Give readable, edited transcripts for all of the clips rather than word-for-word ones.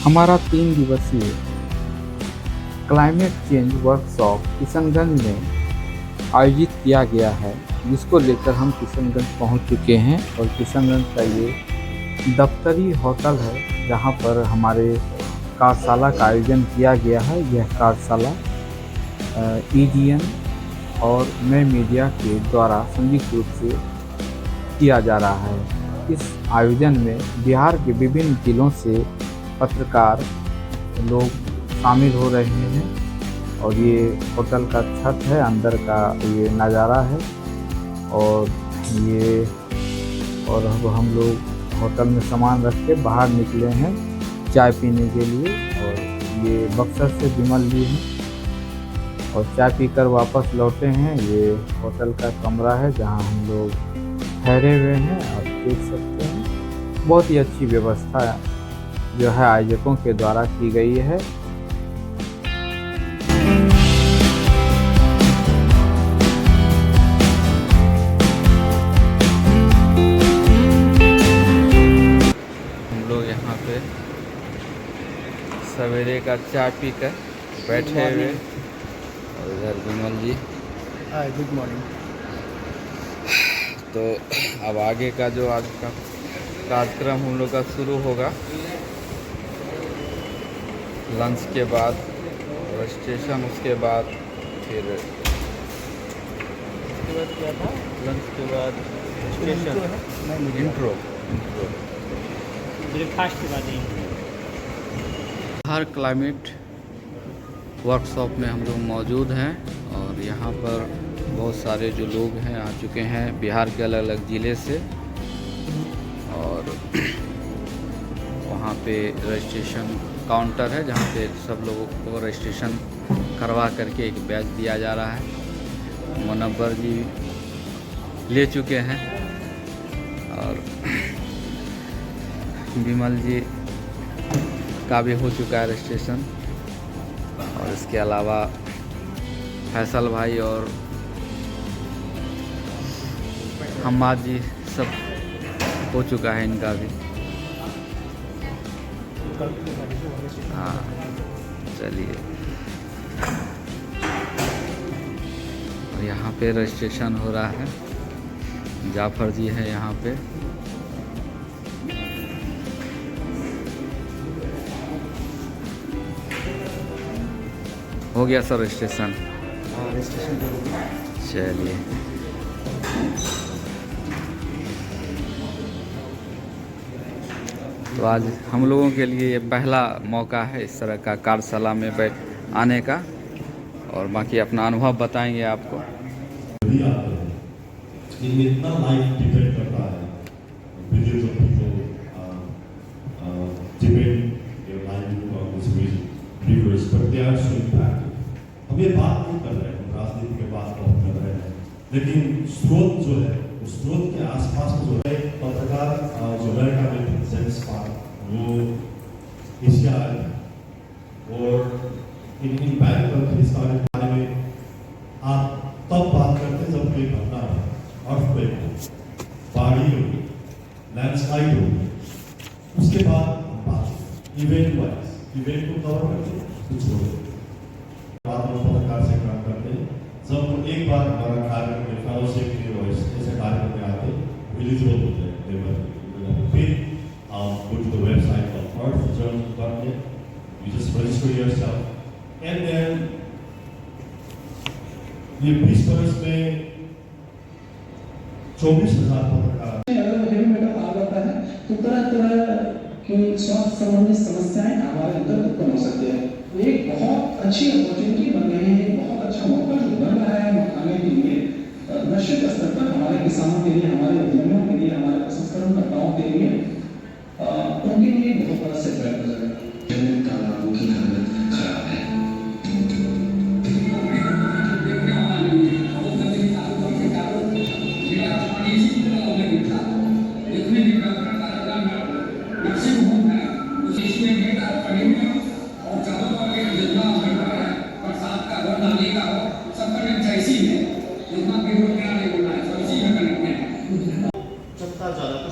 हमारा 3 दिवसीय climate change workshop Kishanganj में आयोजित किया गया है, जिसको लेकर हम किशनगंज पहुंच चुके हैं। और किशनगंज का ये दफ्तरी होटल है, जहां पर हमारे कार्यशाला का आयोजन किया गया है। यह कार्यशाला ईडीएन और नए मीडिया के द्वारा संयुक्त रूप से किया जा रहा है। इस आयोजन में बिहार के विभिन्न जिलों से पत्रकार लोग शामिल हो रहे हैं। और ये होटल का छत है, अंदर का ये नज़ारा है। और अब हम लोग होटल में सामान रख के बाहर निकले हैं चाय पीने के लिए। और ये बक्सर से विमल जी हैं और चाय पीकर वापस लौटे हैं। ये होटल का कमरा है जहां हम लोग ठहरे हुए हैं, आप देख सकते हैं। बहुत ही अच्छी व्यवस्था जो है आयोजकों के द्वारा की गई है। हम लोग यहाँ पे सवेरे का चाय पीकर बैठे हुए, और इधर विमल जी। Good morning. तो अब आगे का जो आज का कार्यक्रम हम लोग का शुरू होगा लंच के बाद, रजिस्ट्रेशन, उसके बाद फिर क्या था? लंच के बाद रजिस्ट्रेशन, इंट्रो ब्रेकफास्ट के बाद हर क्लाइमेट वर्कशॉप में हम लोग मौजूद हैं। और यहाँ पर बहुत सारे जो लोग हैं आ चुके हैं बिहार के अलग अलग ज़िले से। और वहाँ पे रजिस्ट्रेशन काउंटर है जहाँ पे सब लोगों को रजिस्ट्रेशन करवा करके एक बैच दिया जा रहा है। मुनव्वर जी ले चुके हैं और विमल जी का भी हो चुका है रजिस्ट्रेशन। और इसके अलावा फैसल भाई और हम्माद जी सब हो चुका है इनका भी। हाँ, चलिए। और यहाँ पे रजिस्ट्रेशन हो रहा है। जाफर जी है यहाँ पे। हो गया सर रजिस्ट्रेशन? हाँ, रजिस्ट्रेशन चलिए। तो आज हम लोगों के लिए ये पहला मौका है इस तरह का कार्यशाला में बैठ आने का। और बाकी अपना अनुभव बताएंगे आपको। भी आते हैं, इनमें इतना लाइफ डिपेंड करता है, billions of people depend their livelihood on this rivers, but they are so impacted. हम ये बात नहीं कर रहे हैं, राजनीति के बात बहुत कर रहे हैं, लेकिन स्रोत जो है, उस स्रोत के आसपास में जो है पत्रकार जो अमेरिका में प्रेजेंट्स पार वो एशिया आए और इन इम्पैक्ट कंट्रीज के बारे में आप तब बात करते हैं जब कोई घटना है, अर्थक्वेक हो, बाढ़ी होगी, लैंडस्लाइड होगी, उसके बाद हम बात इवेंट वाइज इवेंट को कवर करते हैं, कुछ छोड़ो बाद में पत्रकार से काम करते हैं। जब वो एक बार हमारा कार्यक्रम में फेलोशिप के वॉइस ऐसे कार्यक्रम में आते एलिजिबल होते हैं लेवल, फिर go to the website of earthjournal.net, you just register yourself and then ये 20 वर्ष में 24,000 पत्रकार अगर हेवी मेटल आ जाता है तो तरह तरह की स्वास्थ्य संबंधी समस्याएं हमारे अंदर उत्पन्न हो सकती है। एक बहुत अच्छी अपॉर्चुनिटी बन रही है, बहुत अच्छा मौका जो बन रहा है मखाने के लिए, वैश्विक स्तर पर हमारे किसानों के लिए, हमारे उद्यमियों के लिए, हमारे प्रसंस्करणकर्ताओं के लिए, उनके लिए बहुत बड़ा सेटबैक हो जाएगा। जमीन तालाबों की हालत खराब है।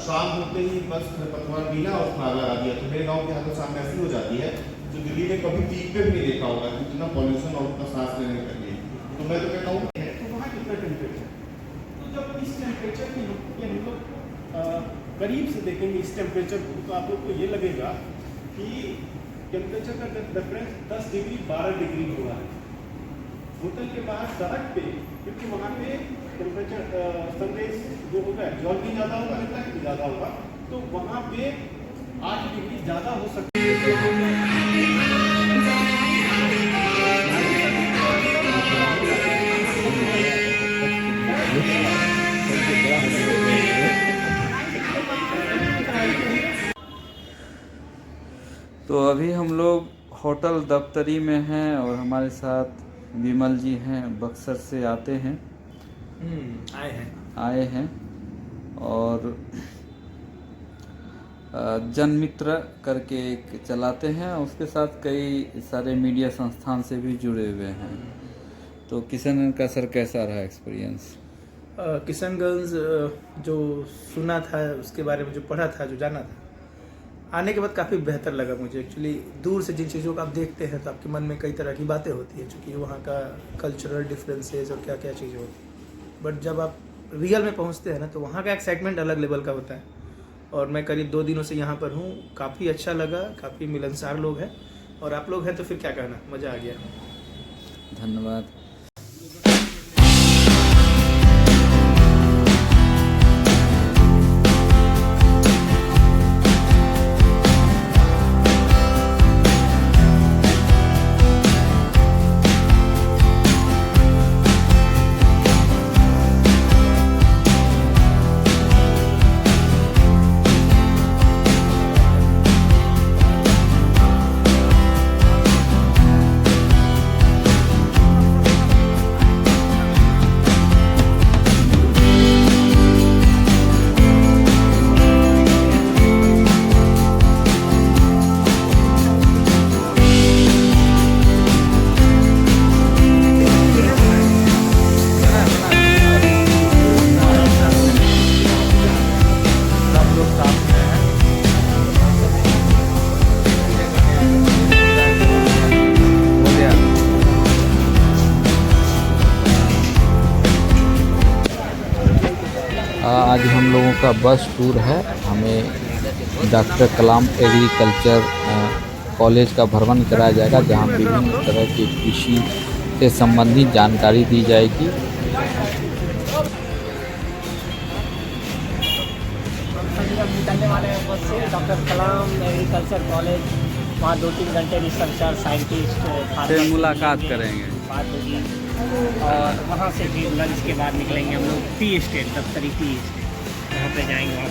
शाम होते ही बस पतवार गीला और खार लगा दिया। तो मेरे गाँव सामने ऐसी हो जाती है जो दिल्ली में कभी पीक पे भी नहीं देखा होगा, इतना पॉल्यूशन और उतना सांस लेने के लिए। तो मैं तो कहता हूँ तो वहाँ कितना टेम्परेचर, तो जब इस टेम्परेचर की हम लोग करीब से देखेंगे इस टेम्परेचर को, तो आप लोग को ये लगेगा कि टेम्परेचर का डिफरेंस 10 डिग्री 12 डिग्री हुआ है। होटल के बाहर सड़क पे, क्योंकि वहाँ पे टेम्परेचर सनराइज जो होगा एब्जॉर्ब भी ज़्यादा होगा, रिफ्लेक्ट भी ज़्यादा होगा, तो वहाँ पे 8 डिग्री ज़्यादा हो सकती है। तो अभी हम लोग होटल दफ्तरी में हैं और हमारे साथ विमल जी हैं, बक्सर से आते हैं, आए हैं और जनमित्र करके एक चलाते हैं, उसके साथ कई सारे मीडिया संस्थान से भी जुड़े हुए हैं। तो किशनगंज का सर कैसा रहा एक्सपीरियंस? किशनगंज जो सुना था उसके बारे में, जो पढ़ा था, जो जाना था, आने के बाद काफ़ी बेहतर लगा मुझे। एक्चुअली दूर से जिन चीज़ों को आप देखते हैं तो आपके मन में कई तरह की बातें होती हैं, चूँकि वहाँ का कल्चरल डिफरेंसेस और क्या क्या चीज़ें होती हैं, बट जब आप रियल में पहुँचते हैं ना तो वहाँ का एक्साइटमेंट अलग लेवल का होता है। और मैं करीब 2 दिनों से यहाँ पर हूँ, काफ़ी अच्छा लगा, काफ़ी मिलनसार लोग हैं, और आप लोग हैं तो फिर क्या कहना, मज़ा आ गया। धन्यवाद। आज हम लोगों का बस टूर है। हमें डॉक्टर कलाम एग्रीकल्चर कॉलेज का भ्रमण कराया जाएगा, जहां विभिन्न तरह की कृषि से संबंधित जानकारी दी जाएगी। निकलने वाले हैं बस से डॉक्टर कलाम एग्रीकल्चर कॉलेज, वहाँ 2-3 घंटे रिसर्चर साइंटिस्ट से मुलाकात करेंगे बात होगी, और वहाँ से फिर लंच के बाद निकलेंगे हम लोग टी एस्टेट, दफ्तरी टी एस्टेट, वहाँ पे जाएंगे, वहाँ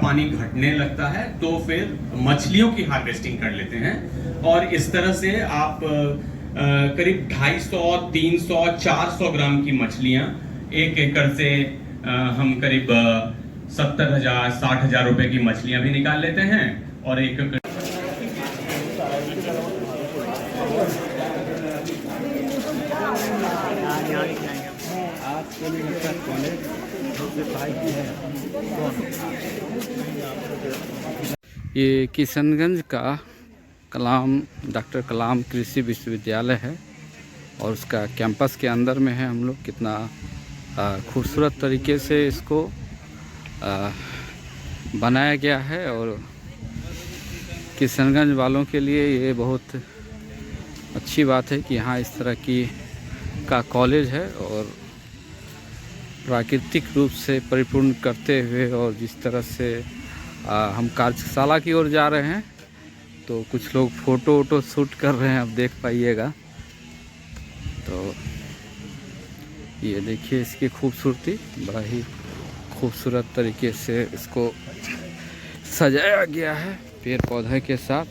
पानी घटने लगता है तो फिर मछलियों की हार्वेस्टिंग कर लेते हैं। और इस तरह से आप करीब 250, 300, 400 ग्राम की मछलियां 1 एकड़ से हम करीब 70,000, 60,000 रुपए की मछलियां भी निकाल लेते हैं। और एक ये किशनगंज का डॉक्टर कलाम कृषि विश्वविद्यालय है और उसका कैंपस के अंदर में है हम लोग। कितना खूबसूरत तरीके से इसको बनाया गया है और किशनगंज वालों के लिए ये बहुत अच्छी बात है कि यहाँ इस तरह का कॉलेज है और प्राकृतिक रूप से परिपूर्ण करते हुए। और जिस तरह से हम कार्यशाला की ओर जा रहे हैं तो कुछ लोग फ़ोटो शूट कर रहे हैं, आप देख पाइएगा। तो ये देखिए इसकी खूबसूरती, बड़ा ही खूबसूरत तरीके से इसको सजाया गया है पेड़ पौधे के साथ।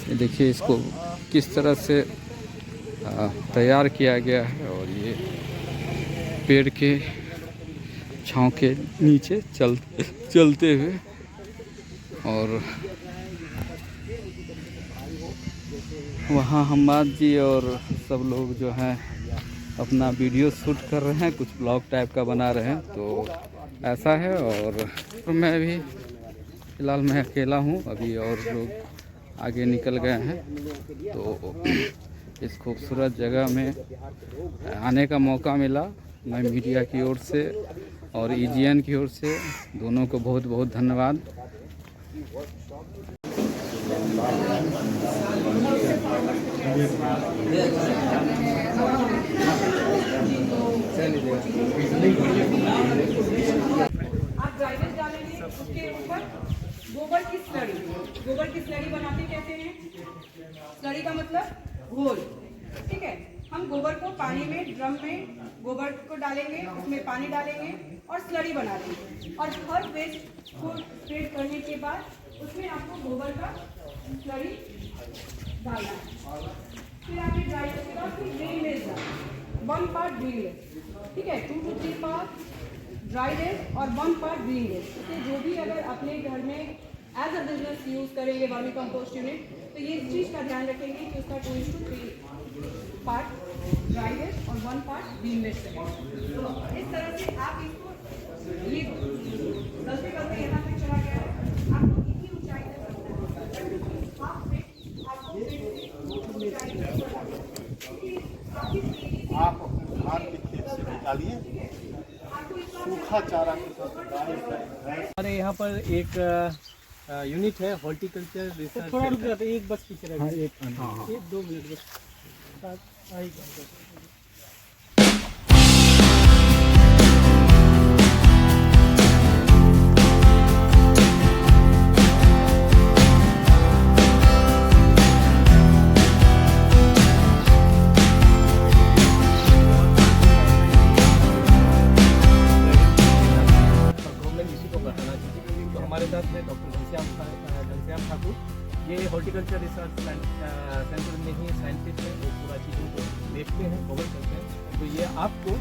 ये देखिए इसको किस तरह से तैयार किया गया है और ये पेड़ के छांव के नीचे चलते हुए। और वहाँ हम्माद जी और सब लोग जो हैं अपना वीडियो शूट कर रहे हैं, कुछ ब्लॉग टाइप का बना रहे हैं। तो ऐसा है। और मैं भी फ़िलहाल मैं अकेला हूँ अभी, और लोग आगे निकल गए हैं। तो इस खूबसूरत जगह में आने का मौका मिला, मैं मीडिया की ओर से और EGN की ओर से दोनों को बहुत बहुत धन्यवाद। आप ड्राइवेज डालेंगे, उसके ऊपर गोबर की स्लरी बनाते कैसे हैं? स्लरी का मतलब घोल, ठीक है। हम गोबर को पानी में, ड्रम में गोबर को डालेंगे, उसमें पानी डालेंगे और स्लरी बना देंगे। और हर वेस्ट को स्प्रेड करने के बाद उसमें आपको गोबर का स्लरी डालना है। फिर आपके ड्राई के बाद फिर ड्रेनेज डालना, 1 पार्ट ड्रेनेज, ठीक है। 2 to 3 पार्ट ड्राई वेस्ट और 1 पार्ट ग्रीन वेस्ट। तो जो भी अगर अपने घर में एज अ बिजनेस यूज़ करेंगे वर्मी कंपोस्ट यूनिट, तो ये इस चीज़ का ध्यान रखेंगे कि उसका 2 to 3 पार्ट ड्राई वेस्ट और 1 पार्ट ग्रीन वेस्ट है। तो इस तरह से आप इसको, ये गलते यहाँ तक चला गया है, आपको इतनी ऊंचाई तक रखना है। आपको आप धान के खेत से निकालिए, सूखा चारा के साथ डालें। हमारे यहाँ पर एक यूनिट है हॉर्टिकल्चर रिसर्च। थोड़ा रुक जाते, एक बस पीछे रह गया। एक 2 मिनट बस। हमारे साथ में डॉक्टर घनश्याम ठाकुर, ये हॉर्टिकल्चर रिसर्च सेंटर में ही साइंटिस्ट हैं, वो पूरा चीज़ों को देखते हैं, कवर करते हैं। तो ये आपको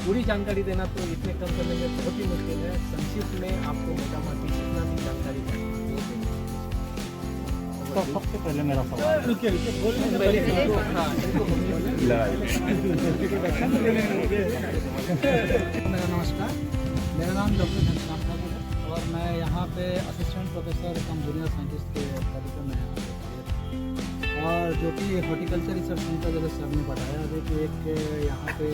पूरी जानकारी देना तो इतने कम समय में बहुत ही मुश्किल है। संक्षिप्त में आपको मोटामोटी जितना भी जानकारी है। तो सबसे पहले मेरा सवाल, रुकिए मेरा नमस्कार, मेरा नाम डॉक्टर घनश्याम ठाकुर है और मैं यहाँ पे असिस्टेंट प्रोफेसर कम जूनियर साइंटिस्ट के पद पर मैं यहाँ पे, और जो कि हॉर्टिकल्चर रिसर्च सेंटर जैसे सर ने बताया है कि एक यहाँ पे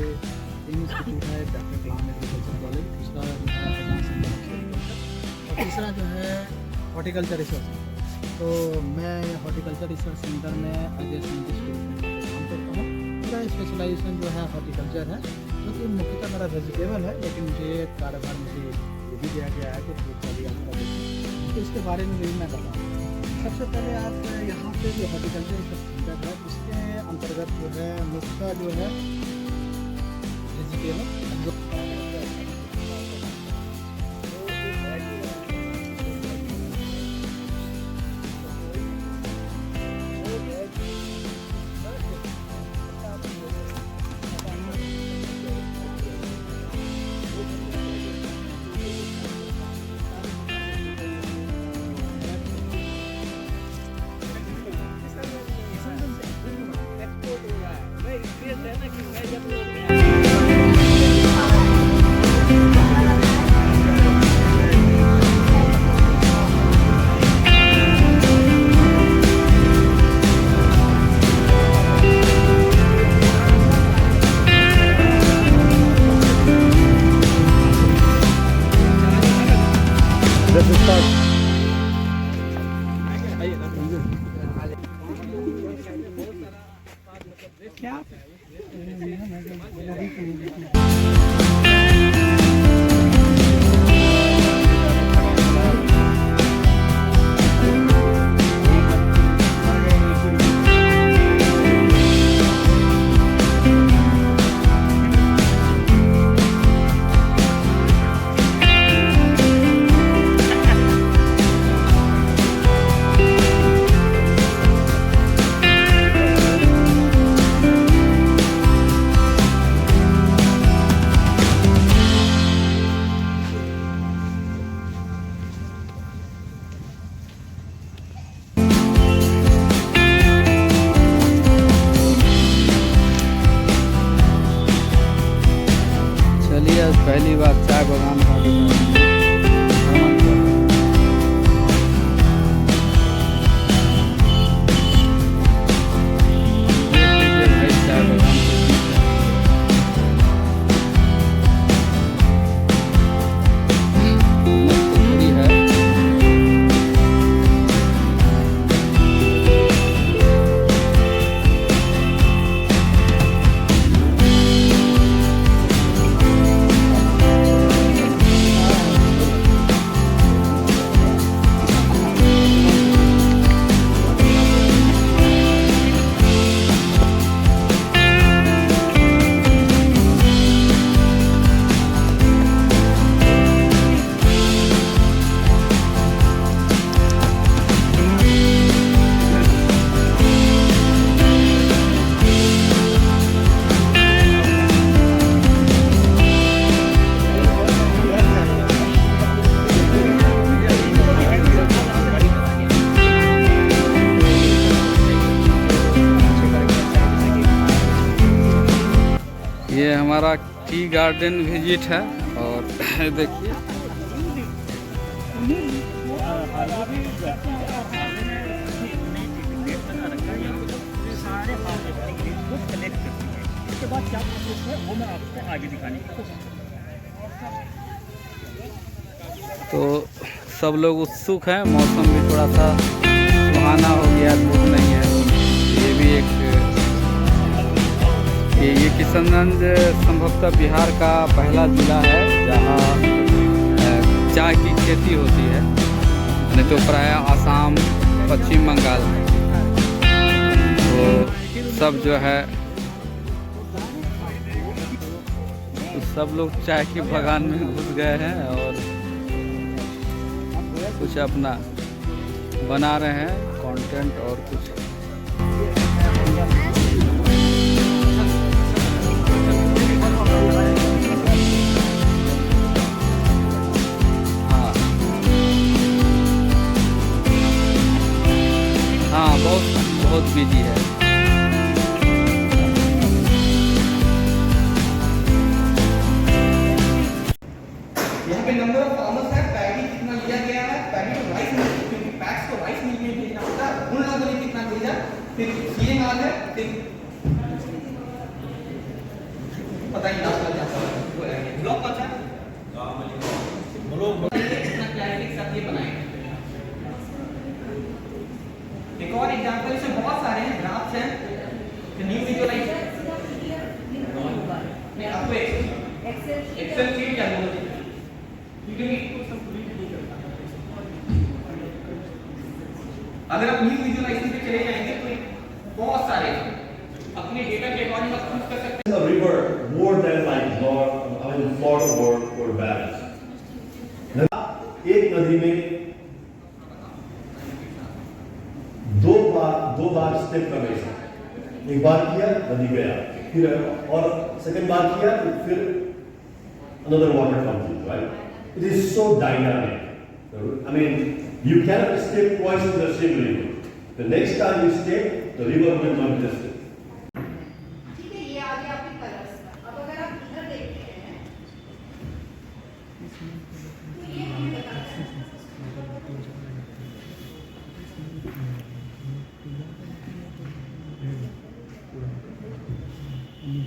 3 इंस्टीट्यूट है, डॉक्टर कलाम एग्रीकल्चर कॉलेज, उसका और तीसरा जो है हॉर्टिकल्चर रिसर्च सेंटर। तो मैं हॉर्टिकल्चर रिसर्च सेंटर में एज ए साइंटिस्ट के रूप में काम करता हूँ। मेरा स्पेशलाइजेशन जो है हॉर्टिकल्चर है, जो कि मुख्यतः मेरा वेजिटेबल है, लेकिन मुझे कार्यभार मुझे ये भी दिया गया है कि फ्रूट का भी आप करें, तो इसके बारे में भी मैं बताऊँ। सबसे पहले आप यहाँ पे जो हॉर्टिकल्चर रिसर्च सेंटर है, उसके अंतर्गत जो है मुख्य जो है वेजिटेबल, चलिए आज पहली बार चाय बागान का भ्रमण कर रहे हैं। देख लीजिए भाई चाय बागान मस्त पूरी है। ये हमारा टी गार्डन विजिट है और देखिए इसके बाद क्या प्रोसेस है वो मैं आपको आगे दिखाने की कोशिश तो सब लोग उत्सुक हैं। मौसम भी थोड़ा सा सुहाना हो गया, धूप नहीं है। ये भी एक ये किशनगंज संभवतः बिहार का पहला ज़िला है जहाँ चाय की खेती होती है, नहीं तो प्राय आसाम, पश्चिम बंगाल में। तो सब जो है तो सब लोग चाय की बागान में घुस गए हैं और कुछ अपना बना रहे हैं कंटेंट और कुछ। हाँ बहुत बिजी है। यहाँ पे नंबर ऑफ फार्मर्स है, पैडी कितना लिया गया है, पैडी को राइस मिल, क्योंकि पैक्स को राइस मिल में भेजना होता है, उन लोगों ने कितना भेजा, फिर सीए माल है, फिर पता ही लास्ट वाला क्या है, ब्लॉक कौन सा है? ब्लॉक कितना क्लैरिटी सब ये बनाए। एक और एग्जांपल से बहुत सारे हैं, ग्राफ्स हैं, न्यू विजुअलाइजेशन नहीं आपको एक्सेल शीट क्या बोलते हैं, अगर आप न्यू विजुअलाइजेशन पे चले जाएंगे तो बहुत सारे अपने डेटा के अकॉर्डिंग आप चूज कर सकते हैं। A river more than like Florida or valleys. एक नदी में दो बार स्टेप करने से, एक बार किया नदी गया, फिर और सेकंड बार किया फिर another water comes in, right? It is so dynamic. I mean, you cannot step twice in the same river. The next time you step, the river will not be the same. ठीक है, ये आ गया आपकी तरफ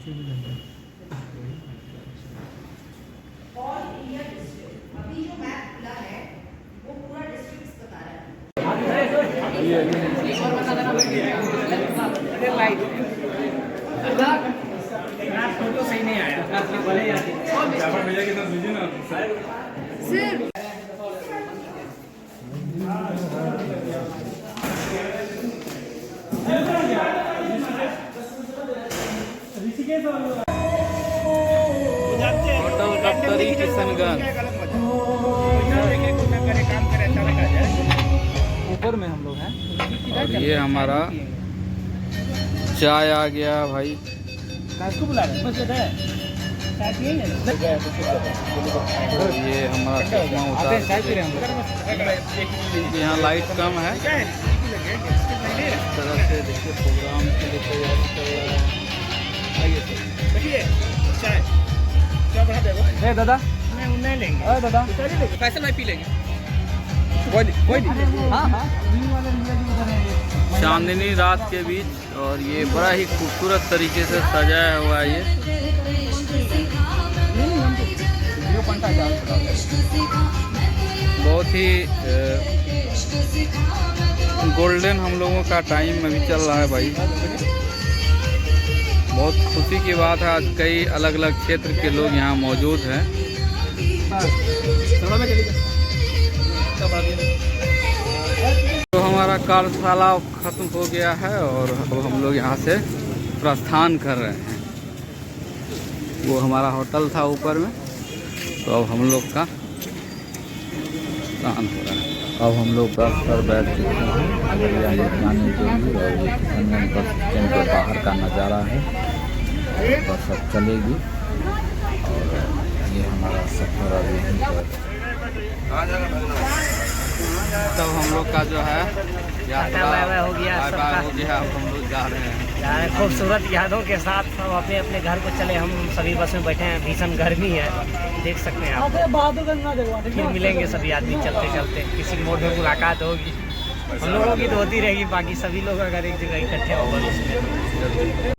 all India district अभी जो map खुला है वो पूरा डिस्ट्रिक्ट बता रहा है। फोटो सही नहीं आया होटल कप्तरी किशनगंज ऊपर में हम लोग हैं। और ये हमारा चाय आ गया भाई। किसको बुला रहे हैं? बस है चाय पिएंगे। और ये हमारा चश्मा होता चाय पी रहे हैं हम लोग। यहाँ लाइट कम है। इस तरह से देखिए प्रोग्राम के लिए तैयारी कर रहा है। ए दादा नहीं लेंगे। अरे दादा फैसल भाई पी लेंगे। हाँ हाँ चांदनी रात के बीच और ये बड़ा ही खूबसूरत तरीके से सजाया हुआ है। ये बहुत ही गोल्डन हम लोगों का टाइम अभी चल रहा है भाई। बहुत खुशी की बात है, आज कई अलग अलग क्षेत्र के लोग यहाँ मौजूद हैं। तो हमारा कार्यशाला खत्म हो गया है और अब हम लोग यहाँ से प्रस्थान कर रहे हैं। वो हमारा होटल था ऊपर में, तो अब हम लोग का प्रस्थान हो रहा है। अब हम लोग बस पर बैठ चुके हैं जाने के लिए और ये किशनगंज बस स्टैंड के बाहर का नज़ारा है। बस अब चलेगी और ये हमारा सफ़र अभी यहीं पर। तब हम लोग का जो है यात्रा हो गया, बाय हो गया। अब हम लोग जा रहे हैं खूबसूरत यादों के साथ सब अपने अपने घर को चले। हम सभी बस में बैठे हैं, भीषण गर्मी है, देख सकते हैं आप। फिर मिलेंगे सभी आदमी चलते चलते, किसी मोड़ में मुलाकात होगी। हम लोगों की तो होती रहेगी, बाकी सभी लोग अगर एक जगह इकट्ठे होंगे उसमें